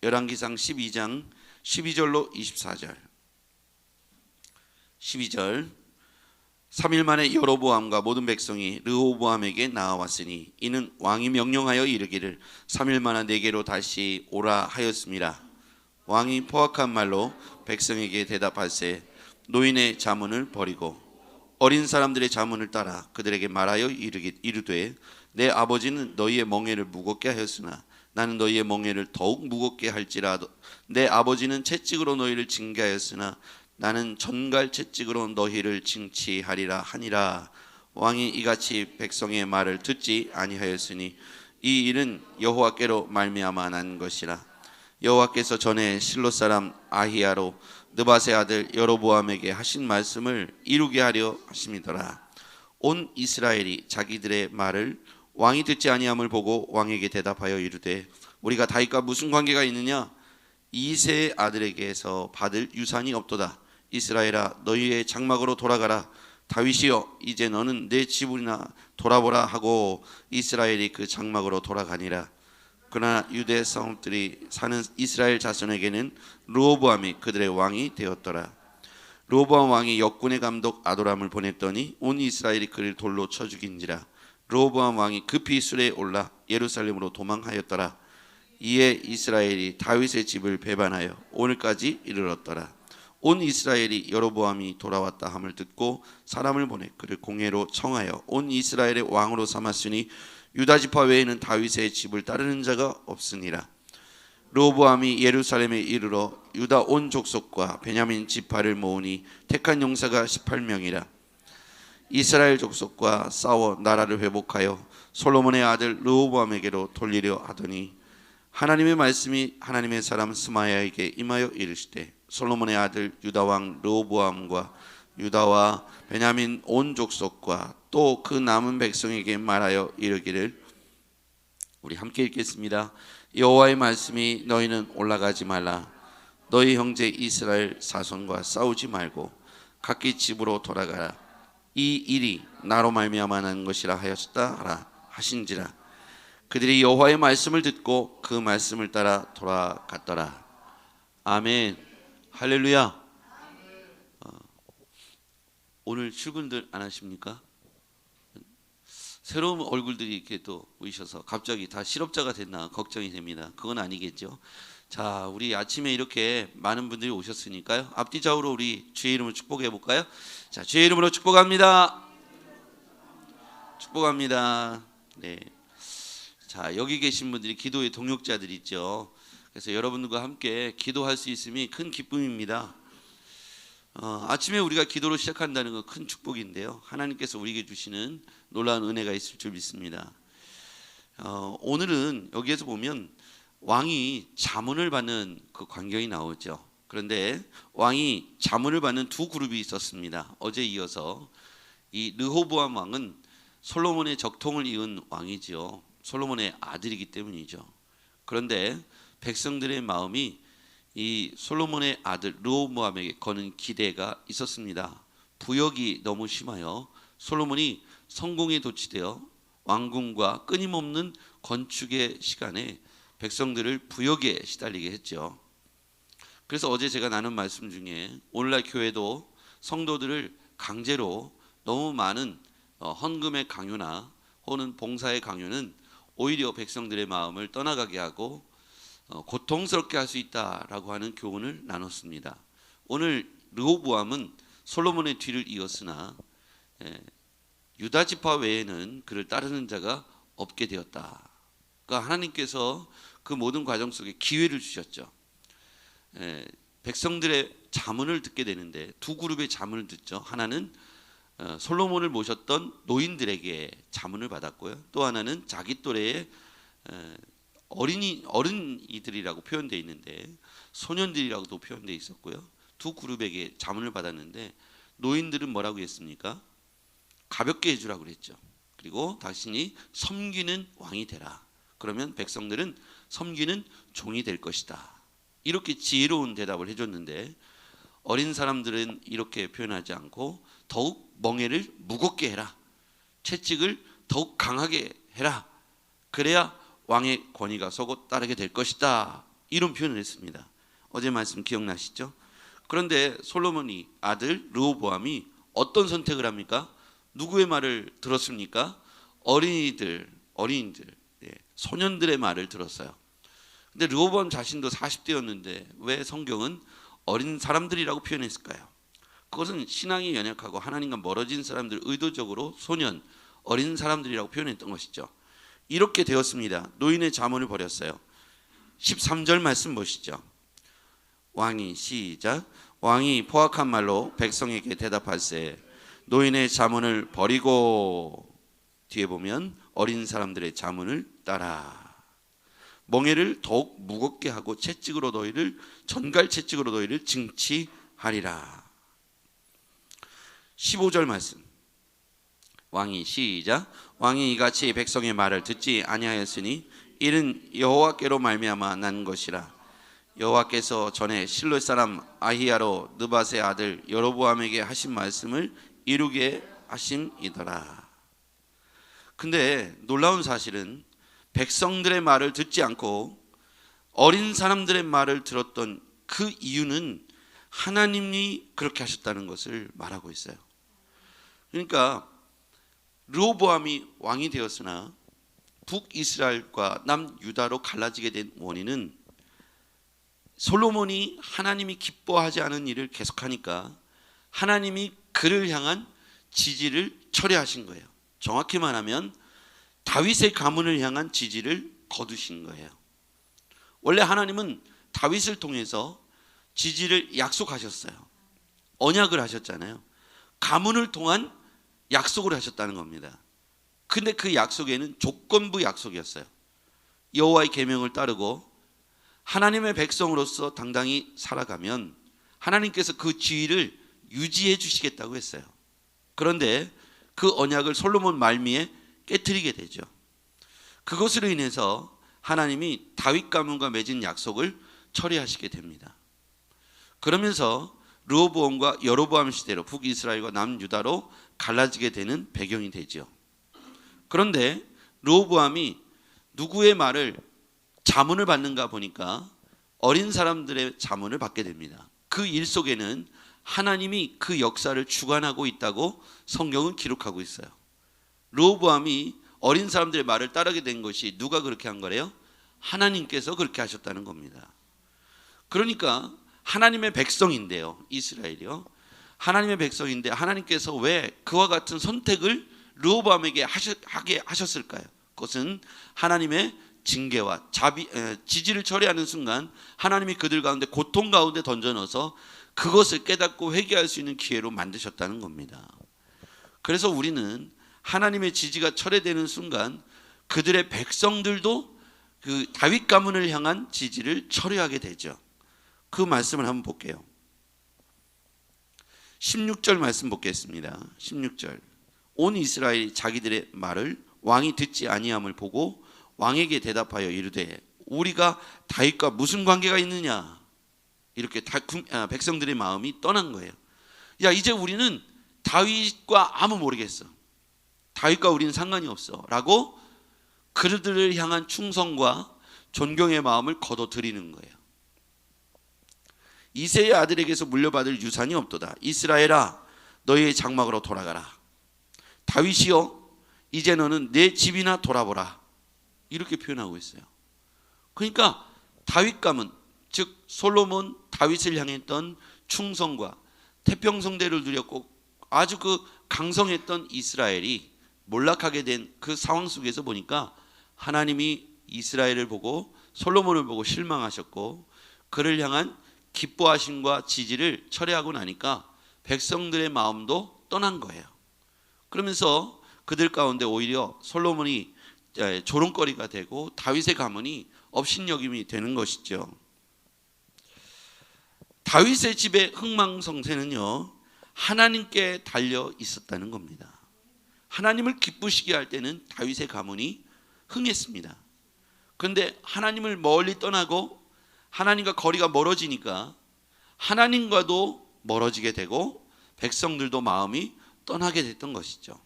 열왕기상 12장 12절로 24절. 12절. 3일 만에 여로보암과 모든 백성이 르호보암에게 나아왔으니 이는 왕이 명령하여 이르기를 3일 만에 내게로 다시 오라 하였습니다. 왕이 포악한 말로 백성에게 대답할세 노인의 자문을 버리고 어린 사람들의 자문을 따라 그들에게 말하여 이르되 내 아버지는 너희의 멍에를 무겁게 하였으나 나는 너희의 멍에를 더욱 무겁게 할지라도 내 아버지는 채찍으로 너희를 징계하였으나 나는 전갈 채찍으로 너희를 징치하리라 하니라. 왕이 이같이 백성의 말을 듣지 아니하였으니 이 일은 여호와께로 말미암아 난 것이라. 여호와께서 전에 실로 사람 아히야로 느밧의 아들 여로보암에게 하신 말씀을 이루게 하려 하심이더라. 온 이스라엘이 자기들의 말을 왕이 듣지 아니함을 보고 왕에게 대답하여 이르되 우리가 다윗과 무슨 관계가 있느냐? 이새의 아들에게서 받을 유산이 없도다. 이스라엘아 너희의 장막으로 돌아가라. 다윗이여 이제 너는 내 집이나 돌아보라 하고 이스라엘이 그 장막으로 돌아가니라. 그러나 유대 성읍들이 사는 이스라엘 자손에게는 르호보암이 그들의 왕이 되었더라. 르호보암 왕이 역군의 감독 아도람을 보냈더니 온 이스라엘이 그를 돌로 쳐 죽인지라. 르호보암 왕이 급히 수레에 올라 예루살렘으로 도망하였더라. 이에 이스라엘이 다윗의 집을 배반하여 오늘까지 이르렀더라. 온 이스라엘이 여로보암이 돌아왔다 함을 듣고 사람을 보내 그를 공회로 청하여 온 이스라엘의 왕으로 삼았으니 유다 지파 외에는 다윗의 집을 따르는 자가 없으니라. 르호보암이 예루살렘에 이르러 유다 온 족속과 베냐민 지파를 모으니 택한 용사가 18명이라. 이스라엘 족속과 싸워 나라를 회복하여 솔로몬의 아들 르호보암에게로 돌리려 하더니 하나님의 말씀이 하나님의 사람 스마야에게 임하여 이르시되 솔로몬의 아들 유다 왕 르호보암과 유다와 베냐민 온 족속과 또 그 남은 백성에게 말하여 이르기를. 우리 함께 읽겠습니다. 여호와의 말씀이 너희는 올라가지 말라. 너희 형제 이스라엘 사손과 싸우지 말고 각기 집으로 돌아가라. 이 일이 나로 말미암아 난 것이라 하였다 하라 하신지라. 그들이 여호와의 말씀을 듣고 그 말씀을 따라 돌아갔더라. 아멘. 할렐루야. 오늘 출근들 안 하십니까? 새로운 얼굴들이 이렇게 또 오셔서 갑자기 다 실업자가 됐나 걱정이 됩니다. 그건 아니겠죠. 자, 우리 아침에 이렇게 많은 분들이 오셨으니까요. 앞뒤 좌우로 우리 주의 이름으로 축복해 볼까요? 자, 주의 이름으로 축복합니다. 축복합니다. 네. 자, 여기 계신 분들이 기도의 동역자들 있죠. 그래서 여러분들과 함께 기도할 수 있음이 큰 기쁨입니다. 아침에 우리가 기도로 시작한다는 건 큰 축복인데요. 하나님께서 우리에게 주시는 놀라운 은혜가 있을 줄 믿습니다. 오늘은 여기에서 보면 왕이 자문을 받는 그 광경이 나오죠. 그런데 왕이 자문을 받는 두 그룹이 있었습니다. 어제 이어서 이 르호보암 왕은 솔로몬의 적통을 이은 왕이지요. 솔로몬의 아들이기 때문이죠. 그런데 백성들의 마음이 이 솔로몬의 아들 르호보암에게 거는 기대가 있었습니다. 부역이 너무 심하여 솔로몬이 성공에 도취되어 왕궁과 끊임없는 건축의 시간에 백성들을 부역에 시달리게 했죠. 그래서 어제 제가 나눈 말씀 중에 오늘날 교회도 성도들을 강제로 너무 많은 헌금의 강요나 혹은 봉사의 강요는 오히려 백성들의 마음을 떠나가게 하고 고통스럽게 할 수 있다라고 하는 교훈을 나눴습니다. 오늘 르호보암은 솔로몬의 뒤를 이었으나 유다 지파 외에는 그를 따르는 자가 없게 되었다. 그러니까 하나님께서 그 모든 과정 속에 기회를 주셨죠. 백성들의 자문을 듣게 되는데 두 그룹의 자문을 듣죠. 하나는 솔로몬을 모셨던 노인들에게 자문을 받았고요. 또 하나는 자기 또래의 어른이들이라고 표현되어 있는데 소년들이라고도 표현되어 있었고요. 두 그룹에게 자문을 받았는데 노인들은 뭐라고 했습니까? 가볍게 해주라고 그랬죠. 그리고 당신이 섬기는 왕이 되라. 그러면 백성들은 섬기는 종이 될 것이다. 이렇게 지혜로운 대답을 해줬는데 어린 사람들은 이렇게 표현하지 않고 더욱 멍에를 무겁게 해라. 채찍을 더욱 강하게 해라. 그래야 왕의 권위가 서고 따르게 될 것이다 이런 표현을 했습니다. 어제 말씀 기억나시죠? 그런데 솔로몬이 아들 르호보암이 어떤 선택을 합니까? 누구의 말을 들었습니까? 어린이들, 예, 소년들의 말을 들었어요. 근데 르호보암 자신도 40대였는데 왜 성경은 어린 사람들이라고 표현했을까요? 그것은 신앙이 연약하고 하나님과 멀어진 사람들 의도적으로 소년, 어린 사람들이라고 표현했던 것이죠. 이렇게 되었습니다. 노인의 자문을 버렸어요. 13절 말씀 보시죠. 왕이 시작. 왕이 포악한 말로 백성에게 대답할세 노인의 자문을 버리고, 뒤에 보면 어린 사람들의 자문을 따라 멍에를 더욱 무겁게 하고 채찍으로 너희를 전갈 채찍으로 너희를 징치하리라. 15절 말씀. 왕이 시작. 왕이 이같이 백성의 말을 듣지 아니하였으니 이는 여호와께로 말미암아 난 것이라. 여호와께서 전에 실로 사람 아히야로 느밧의 아들 여로보암에게 하신 말씀을 이루게 하심이더라. 근데 놀라운 사실은 백성들의 말을 듣지 않고 어린 사람들의 말을 들었던 그 이유는 하나님이 그렇게 하셨다는 것을 말하고 있어요. 그러니까 르호보암이 왕이 되었으나 북이스라엘과 남유다로 갈라지게 된 원인은 솔로몬이 하나님이 기뻐하지 않은 일을 계속하니까 하나님이 그를 향한 지지를 철회하신 거예요. 정확히 말하면 다윗의 가문을 향한 지지를 거두신 거예요. 원래 하나님은 다윗을 통해서 지지를 약속하셨어요. 언약을 하셨잖아요. 가문을 통한 약속을 하셨다는 겁니다. 근데 그 약속에는 조건부 약속이었어요. 여호와의 계명을 따르고 하나님의 백성으로서 당당히 살아가면 하나님께서 그 지위를 유지해 주시겠다고 했어요. 그런데 그 언약을 솔로몬 말미에 깨트리게 되죠. 그것으로 인해서 하나님이 다윗 가문과 맺은 약속을 처리하시게 됩니다. 그러면서 르호보암과 여로보암 시대로 북이스라엘과 남유다로 갈라지게 되는 배경이 되죠. 그런데 르호보암이 누구의 말을 자문을 받는가 보니까 어린 사람들의 자문을 받게 됩니다. 그 일 속에는 하나님이 그 역사를 주관하고 있다고 성경은 기록하고 있어요. 르호보암이 어린 사람들의 말을 따르게 된 것이 누가 그렇게 한 거래요? 하나님께서 그렇게 하셨다는 겁니다. 그러니까 하나님의 백성인데요, 이스라엘이요. 하나님의 백성인데 하나님께서 왜 그와 같은 선택을 르호보암에게 하게 하셨을까요? 그것은 하나님의 징계와 지지를 처리하는 순간 하나님이 그들 가운데 고통 가운데 던져 넣어서 그것을 깨닫고 회개할 수 있는 기회로 만드셨다는 겁니다. 그래서 우리는 하나님의 지지가 철회되는 순간 그들의 백성들도 그 다윗 가문을 향한 지지를 철회하게 되죠. 그 말씀을 한번 볼게요. 16절 말씀 보겠습니다. 16절. 온 이스라엘이 자기들의 말을 왕이 듣지 아니함을 보고 왕에게 대답하여 이르되 우리가 다윗과 무슨 관계가 있느냐. 이렇게 백성들의 마음이 떠난 거예요. 야, 이제 우리는 다윗과 아무 모르겠어. 다윗과 우리는 상관이 없어 라고 그들을 향한 충성과 존경의 마음을 거둬들이는 거예요. 이새의 아들에게서 물려받을 유산이 없도다. 이스라엘아 너희의 장막으로 돌아가라. 다윗이여 이제 너는 내 집이나 돌아보라. 이렇게 표현하고 있어요. 그러니까 다윗 가문, 즉 솔로몬 다윗을 향했던 충성과 태평성대를 누렸고 아주 그 강성했던 이스라엘이 몰락하게 된 그 상황 속에서 보니까 하나님이 이스라엘을 보고 솔로몬을 보고 실망하셨고 그를 향한 기뻐하심과 지지를 철회하고 나니까 백성들의 마음도 떠난 거예요. 그러면서 그들 가운데 오히려 솔로몬이 조롱거리가 되고 다윗의 가문이 업신여김이 되는 것이죠. 다윗의 집의 흥망성쇠는요 하나님께 달려 있었다는 겁니다. 하나님을 기쁘시게 할 때는 다윗의 가문이 흥했습니다. 그런데 하나님을 멀리 떠나고 하나님과 거리가 멀어지니까 하나님과도 멀어지게 되고 백성들도 마음이 떠나게 됐던 것이죠.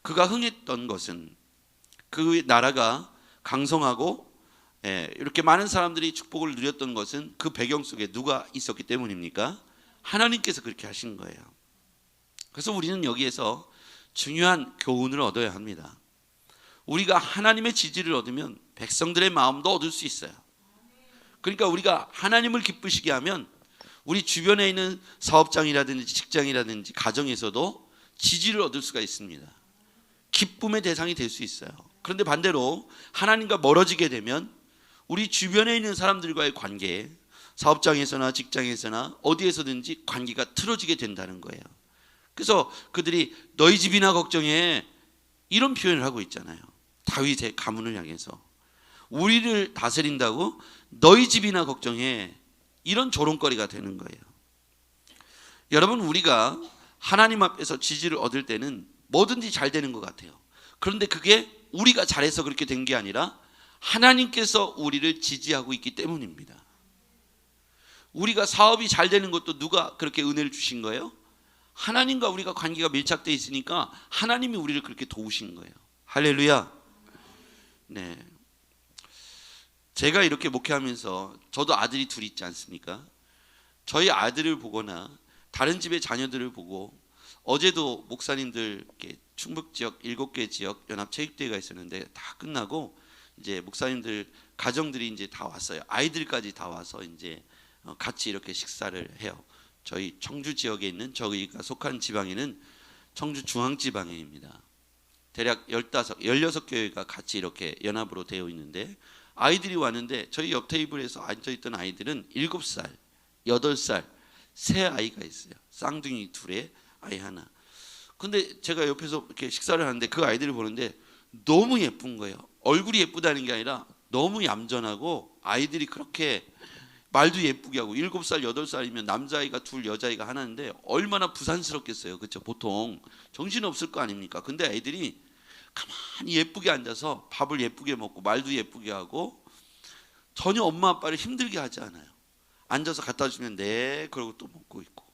그가 흥했던 것은 그 나라가 강성하고 이렇게 많은 사람들이 축복을 누렸던 것은 그 배경 속에 누가 있었기 때문입니까? 하나님께서 그렇게 하신 거예요. 그래서 우리는 여기에서 중요한 교훈을 얻어야 합니다. 우리가 하나님의 지지를 얻으면 백성들의 마음도 얻을 수 있어요. 그러니까 우리가 하나님을 기쁘시게 하면 우리 주변에 있는 사업장이라든지 직장이라든지 가정에서도 지지를 얻을 수가 있습니다. 기쁨의 대상이 될 수 있어요. 그런데 반대로 하나님과 멀어지게 되면 우리 주변에 있는 사람들과의 관계, 사업장에서나 직장에서나 어디에서든지 관계가 틀어지게 된다는 거예요. 그래서 그들이 너희 집이나 걱정해, 이런 표현을 하고 있잖아요. 다윗의 가문을 향해서 우리를 다스린다고 너희 집이나 걱정해, 이런 조롱거리가 되는 거예요. 여러분, 우리가 하나님 앞에서 지지를 얻을 때는 뭐든지 잘 되는 것 같아요. 그런데 그게 우리가 잘해서 그렇게 된 게 아니라 하나님께서 우리를 지지하고 있기 때문입니다. 우리가 사업이 잘 되는 것도 누가 그렇게 은혜를 주신 거예요? 하나님과 우리가 관계가 밀착되어 있으니까 하나님이 우리를 그렇게 도우신 거예요. 할렐루야. 네. 제가 이렇게 목회하면서 저도 아들이 둘 있지 않습니까? 저희 아들을 보거나 다른 집의 자녀들을 보고, 어제도 목사님들 이렇게 충북 지역 7개 지역 연합 체육대회가 있었는데 다 끝나고 이제 목사님들 가정들이 이제 다 왔어요. 아이들까지 다 와서 이제 같이 이렇게 식사를 해요. 저희 청주 지역에 있는, 저희가 속한 지방에는 청주 중앙 지방에입니다. 대략 16교회가 같이 이렇게 연합으로 되어 있는데, 아이들이 왔는데 저희 옆 테이블에서 앉아있던 아이들은 7살, 8살 세 아이가 있어요. 쌍둥이 둘에 아이 하나. 근데 제가 옆에서 이렇게 식사를 하는데 그 아이들을 보는데 너무 예쁜 거예요. 얼굴이 예쁘다는 게 아니라 너무 얌전하고, 아이들이 그렇게 말도 예쁘게 하고, 7살, 8살이면 남자아이가 둘, 여자아이가 하나인데 얼마나 부산스럽겠어요. 그렇죠? 보통 정신없을 거 아닙니까? 근데 아이들이 가만히 예쁘게 앉아서 밥을 예쁘게 먹고 말도 예쁘게 하고 전혀 엄마 아빠를 힘들게 하지 않아요. 앉아서 갖다 주면 네 그러고 또 먹고 있고.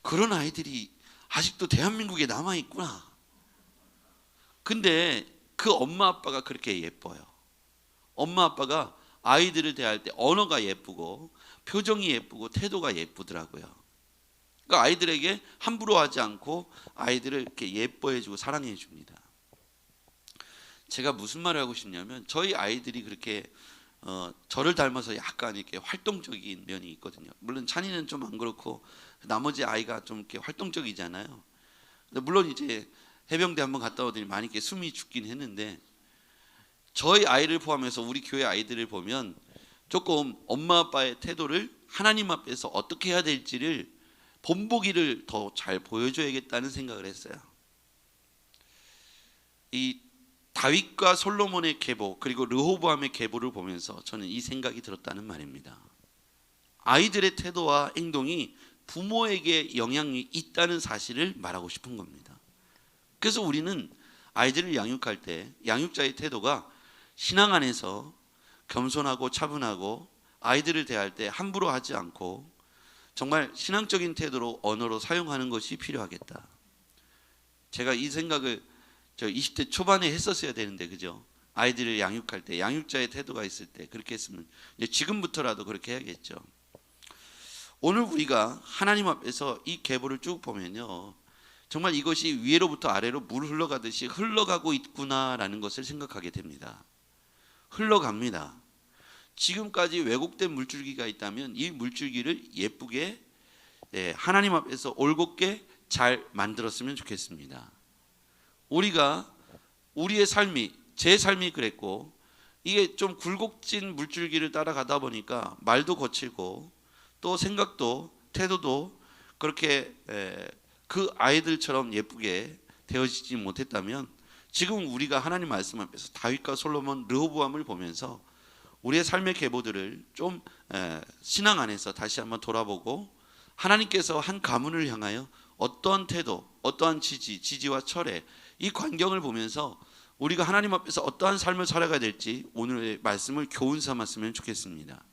그런 아이들이 아직도 대한민국에 남아 있구나. 근데 그 엄마 아빠가 그렇게 예뻐요. 엄마 아빠가 아이들을 대할 때 언어가 예쁘고 표정이 예쁘고 태도가 예쁘더라고요. 그러니까 아이들에게 함부로 하지 않고 아이들을 이렇게 예뻐해 주고 사랑해 줍니다. 제가 무슨 말을 하고 싶냐면, 저희 아이들이 그렇게 저를 닮아서 약간 이렇게 활동적인 면이 있거든요. 물론 찬이는 좀 안 그렇고 나머지 아이가 좀 이렇게 활동적이잖아요. 물론 이제 해병대 한번 갔다 오더니 많이 이렇게 숨이 죽긴 했는데, 저희 아이를 포함해서 우리 교회 아이들을 보면 조금 엄마 아빠의 태도를 하나님 앞에서 어떻게 해야 될지를 본보기를 더 잘 보여줘야겠다는 생각을 했어요. 이 다윗과 솔로몬의 계보, 그리고 르호보암의 계보를 보면서 저는 이 생각이 들었다는 말입니다. 아이들의 태도와 행동이 부모에게 영향이 있다는 사실을 말하고 싶은 겁니다. 그래서 우리는 아이들을 양육할 때 양육자의 태도가 신앙 안에서 겸손하고 차분하고, 아이들을 대할 때 함부로 하지 않고 정말 신앙적인 태도로 언어로 사용하는 것이 필요하겠다. 제가 이 생각을 저 20대 초반에 했었어야 되는데, 그죠? 아이들을 양육할 때 양육자의 태도가 있을 때 그렇게 했으면 이제 지금부터라도 그렇게 해야겠죠. 오늘 우리가 하나님 앞에서 이 계보를 쭉 보면요, 정말 이것이 위로부터 아래로 물 흘러가듯이 흘러가고 있구나라는 것을 생각하게 됩니다. 흘러갑니다. 지금까지 왜곡된 물줄기가 있다면 이 물줄기를 예쁘게 하나님 앞에서 올곧게 잘 만들었으면 좋겠습니다. 우리가 우리의 삶이, 제 삶이 그랬고, 이게 좀 굴곡진 물줄기를 따라가다 보니까 말도 거칠고 또 생각도 태도도 그렇게 그 아이들처럼 예쁘게 되어지지 못했다면, 지금 우리가 하나님 말씀 앞에서 다윗과 솔로몬, 르호보암을 보면서 우리의 삶의 계보들을 좀 신앙 안에서 다시 한번 돌아보고, 하나님께서 한 가문을 향하여 어떠한 태도, 어떠한 지지와 철회, 이 광경을 보면서 우리가 하나님 앞에서 어떠한 삶을 살아가야 될지 오늘의 말씀을 교훈 삼았으면 좋겠습니다.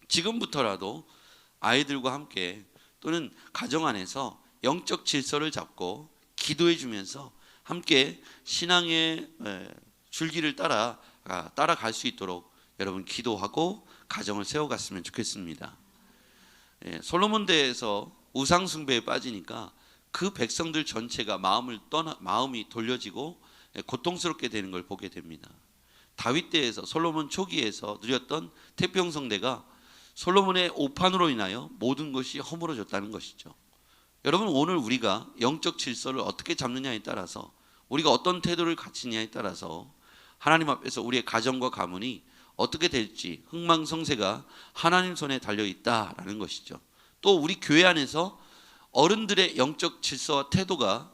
지금부터라도 아이들과 함께 또는 가정 안에서 영적 질서를 잡고 기도해 주면서 함께 신앙의 줄기를 따라갈 수 있도록 여러분 기도하고 가정을 세워갔으면 좋겠습니다. 솔로몬 대에서 우상 숭배에 빠지니까 그 백성들 전체가 마음이 돌려지고 고통스럽게 되는 걸 보게 됩니다. 다윗 때에서 솔로몬 초기에서 누렸던 태평성대가 솔로몬의 오판으로 인하여 모든 것이 허물어졌다는 것이죠. 여러분, 오늘 우리가 영적 질서를 어떻게 잡느냐에 따라서, 우리가 어떤 태도를 갖추느냐에 따라서 하나님 앞에서 우리의 가정과 가문이 어떻게 될지 흥망성쇠가 하나님 손에 달려 있다라는 것이죠. 또 우리 교회 안에서 어른들의 영적 질서와 태도가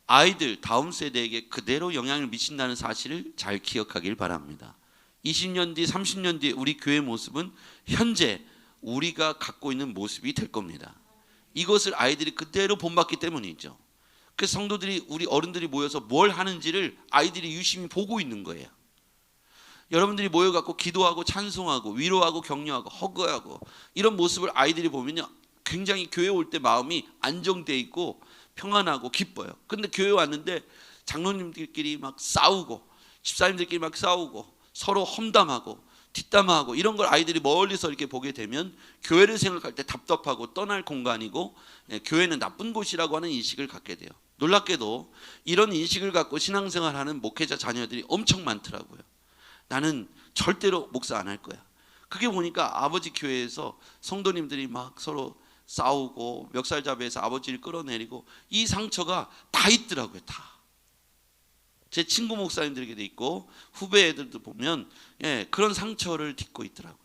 아이들 다음 세대에게 그대로 영향을 미친다는 사실을 잘 기억하길 바랍니다. 20년 뒤 30년 뒤에 우리 교회의 모습은 현재 우리가 갖고 있는 모습이 될 겁니다. 이것을 아이들이 그대로 본받기 때문이죠. 그 성도들이, 우리 어른들이 모여서 뭘 하는지를 아이들이 유심히 보고 있는 거예요. 여러분들이 모여갖고 기도하고 찬송하고 위로하고 격려하고 허그하고 이런 모습을 아이들이 보면요, 굉장히 교회 올 때 마음이 안정돼 있고 평안하고 기뻐요. 근데 교회 왔는데 장로님들끼리 막 싸우고 집사님들끼리 막 싸우고 서로 험담하고 뒷담화하고 이런 걸 아이들이 멀리서 이렇게 보게 되면 교회를 생각할 때 답답하고 떠날 공간이고, 교회는 나쁜 곳이라고 하는 인식을 갖게 돼요. 놀랍게도 이런 인식을 갖고 신앙생활하는 목회자 자녀들이 엄청 많더라고요. 나는 절대로 목사 안 할 거야. 그게 보니까 아버지 교회에서 성도님들이 막 서로 싸우고 멱살잡이에서 아버지를 끌어내리고 이 상처가 다 있더라고요. 다. 제 친구 목사님들에게도 있고 후배 애들도 보면 그런 상처를 딛고 있더라고요.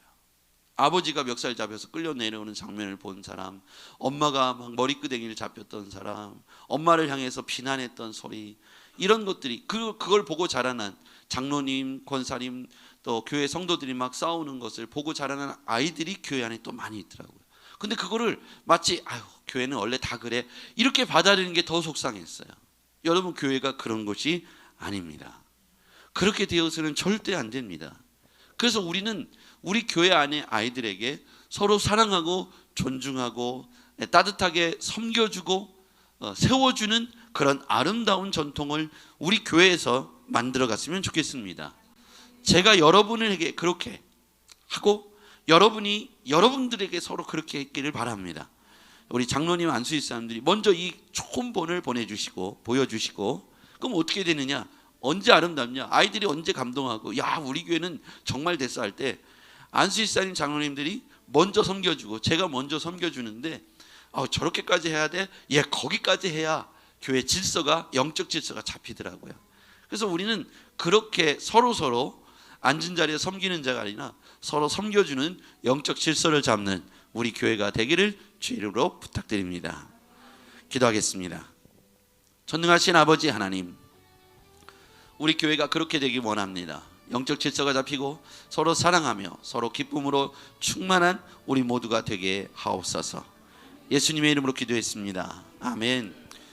아버지가 멱살 잡혀서 끌려 내려오는 장면을 본 사람, 엄마가 막 머리끄댕이를 잡혔던 사람, 엄마를 향해서 비난했던 소리, 이런 것들이 그걸 보고 자라난 장로님, 권사님, 또 교회 성도들이 막 싸우는 것을 보고 자라난 아이들이 교회 안에 또 많이 있더라고요. 근데 그거를 마치 교회는 원래 다 그래 이렇게 받아들이는 게 더 속상했어요. 여러분, 교회가 그런 것이 아닙니다. 그렇게 되어서는 절대 안 됩니다. 그래서 우리는 우리 교회 안에 아이들에게 서로 사랑하고 존중하고 따뜻하게 섬겨주고 세워주는 그런 아름다운 전통을 우리 교회에서 만들어 갔으면 좋겠습니다. 제가 여러분에게 그렇게 하고 여러분이 여러분들에게 서로 그렇게 했기를 바랍니다. 우리 장로님 안수일 사람들이 먼저 이 좋은 본을 보내주시고 보여주시고, 그럼 어떻게 되느냐? 언제 아름답냐? 아이들이 언제 감동하고 야 우리 교회는 정말 됐어 할 때 안수일 사님 장로님들이 먼저 섬겨주고 제가 먼저 섬겨주는데 저렇게까지 해야 돼? 거기까지 해야 교회 질서가, 영적 질서가 잡히더라고요. 그래서 우리는 그렇게 서로 앉은 자리에 섬기는 자가 아니라 서로 섬겨주는 영적 질서를 잡는 우리 교회가 되기를 주의 이름으로 부탁드립니다. 기도하겠습니다. 전능하신 아버지 하나님, 우리 교회가 그렇게 되기 원합니다. 영적 질서가 잡히고 서로 사랑하며 서로 기쁨으로 충만한 우리 모두가 되게 하옵소서. 예수님의 이름으로 기도했습니다. 아멘.